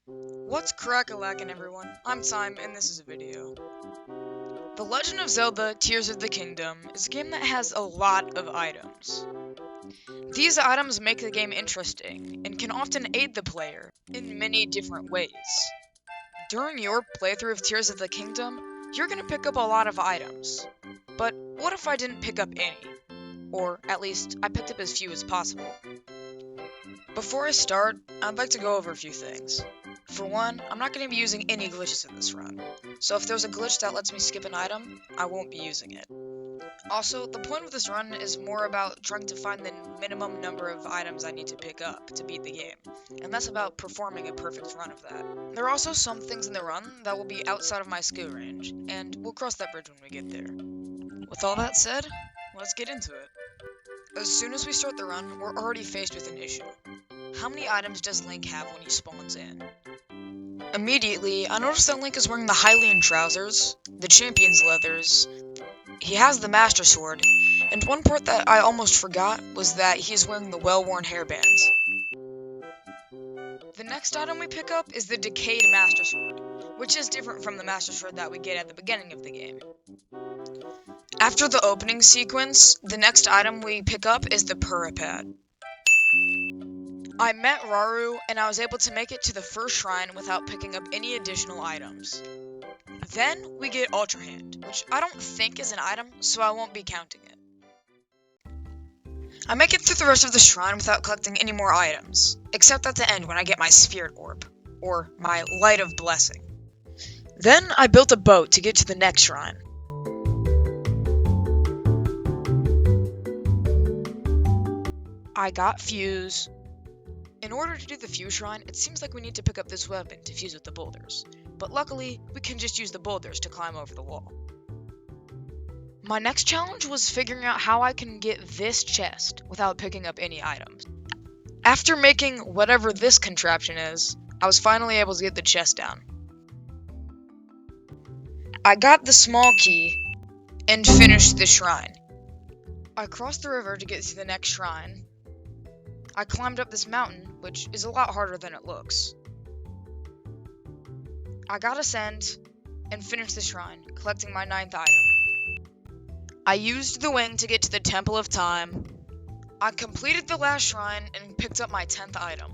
What's crack-a-lackin' everyone? I'm Time, and this is a video. The Legend of Zelda Tears of the Kingdom is a game that has a lot of items. These items make the game interesting, and can often aid the player in many different ways. During your playthrough of Tears of the Kingdom, you're gonna pick up a lot of items. But what if I didn't pick up any? Or, at least, I picked up as few as possible. Before I start, I'd like to go over a few things. For one, I'm not going to be using any glitches in this run, so if there's a glitch that lets me skip an item, I won't be using it. Also, the point of this run is more about trying to find the minimum number of items I need to pick up to beat the game, and that's about performing a perfect run of that. There are also some things in the run that will be outside of my skill range, and we'll cross that bridge when we get there. With all that said, let's get into it. As soon as we start the run, we're already faced with an issue. How many items does Link have when he spawns in? Immediately, I noticed that Link is wearing the Hylian trousers, the Champion's leathers, he has the Master Sword, and one part that I almost forgot was that he is wearing the well-worn hairbands. The next item we pick up is the Decayed Master Sword, which is different from the Master Sword that we get at the beginning of the game. After the opening sequence, the next item we pick up is the Purapad. I met Rauru, and I was able to make it to the first shrine without picking up any additional items. Then we get Ultra Hand, which I don't think is an item, so I won't be counting it. I make it through the rest of the shrine without collecting any more items, except at the end when I get my Spirit Orb, or my Light of Blessing. Then I built a boat to get to the next shrine. I got Fuse. In order to do the Fuse Shrine, it seems like we need to pick up this weapon to fuse with the boulders, but luckily, we can just use the boulders to climb over the wall. My next challenge was figuring out how I can get this chest without picking up any items. After making whatever this contraption is, I was finally able to get the chest down. I got the small key and finished the shrine. I crossed the river to get to the next shrine. I climbed up this mountain, which is a lot harder than it looks. I got Ascend, and finished the shrine, collecting my 9th item. I used the wing to get to the Temple of Time. I completed the last shrine, and picked up my 10th item.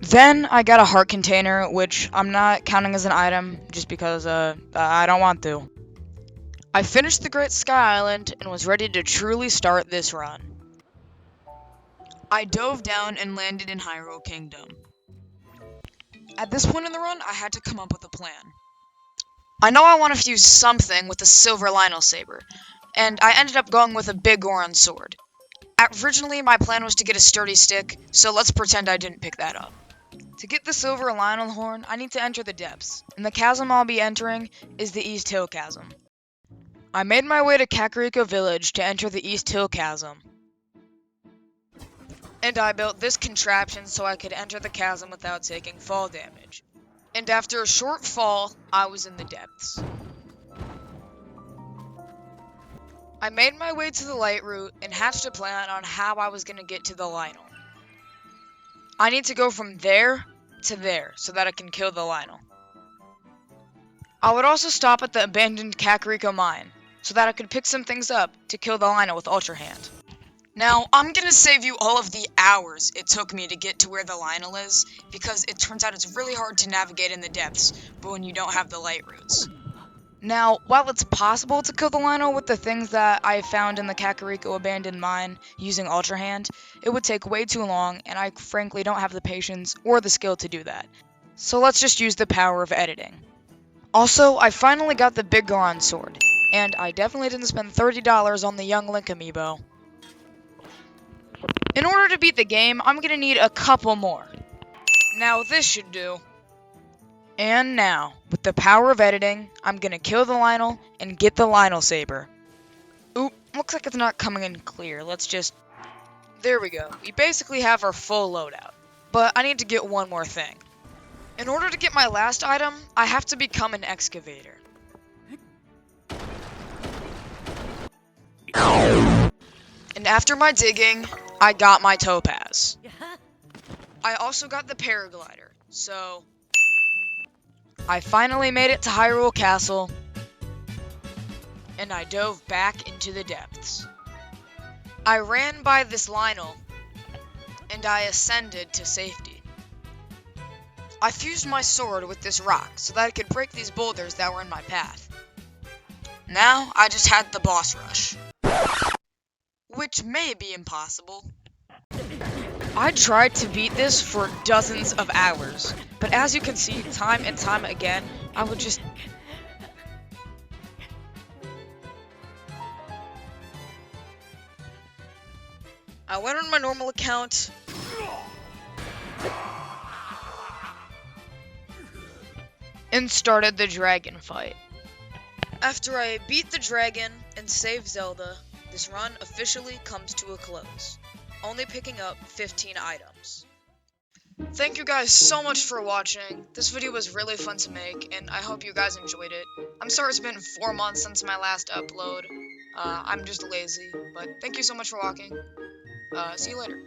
Then I got a heart container, which I'm not counting as an item, just because I don't want to. I finished the Great Sky Island, and was ready to truly start this run. I dove down and landed in Hyrule Kingdom. At this point in the run, I had to come up with a plan. I know I want to fuse something with a silver Lionel Saber, and I ended up going with a big Goron sword. Originally, my plan was to get a sturdy stick, so let's pretend I didn't pick that up. To get the silver Lionel horn, I need to enter the depths, and the chasm I'll be entering is the East Hill Chasm. I made my way to Kakariko Village to enter the East Hill Chasm. And I built this contraption so I could enter the chasm without taking fall damage. And after a short fall, I was in the depths. I made my way to the light route and hatched a plan on how I was going to get to the Lionel. I need to go from there to there so that I can kill the Lionel. I would also stop at the abandoned Kakariko mine so that I could pick some things up to kill the Lionel with Ultra Hand. Now, I'm gonna save you all of the hours it took me to get to where the Lionel is, because it turns out it's really hard to navigate in the depths, but when you don't have the light routes. Now, while it's possible to kill the Lionel with the things that I found in the Kakariko abandoned mine using Ultra Hand, it would take way too long, and I frankly don't have the patience or the skill to do that. So let's just use the power of editing. Also, I finally got the Big Goron sword, and I definitely didn't spend $30 on the Young Link amiibo. In order to beat the game, I'm gonna need a couple more. Now this should do. And now, with the power of editing, I'm gonna kill the Lionel and get the Lionel Saber. Oop, looks like it's not coming in clear. Let's just... There we go. We basically have our full loadout. But I need to get one more thing. In order to get my last item, I have to become an excavator. And after my digging, I got my topaz. I also got the paraglider, so I finally made it to Hyrule Castle, and I dove back into the depths. I ran by this Lionel, and I ascended to safety. I fused my sword with this rock so that I could break these boulders that were in my path. Now, I just had the boss rush, which may be impossible. I tried to beat this for dozens of hours, but as you can see, time and time again, I would just... I went on my normal account, and started the dragon fight. After I beat the dragon and saved Zelda, this run officially comes to a close, only picking up 15 items. Thank you guys so much for watching. This video was really fun to make, and I hope you guys enjoyed it. I'm sorry it's been 4 months since my last upload. I'm just lazy, but thank you so much for watching. See you later.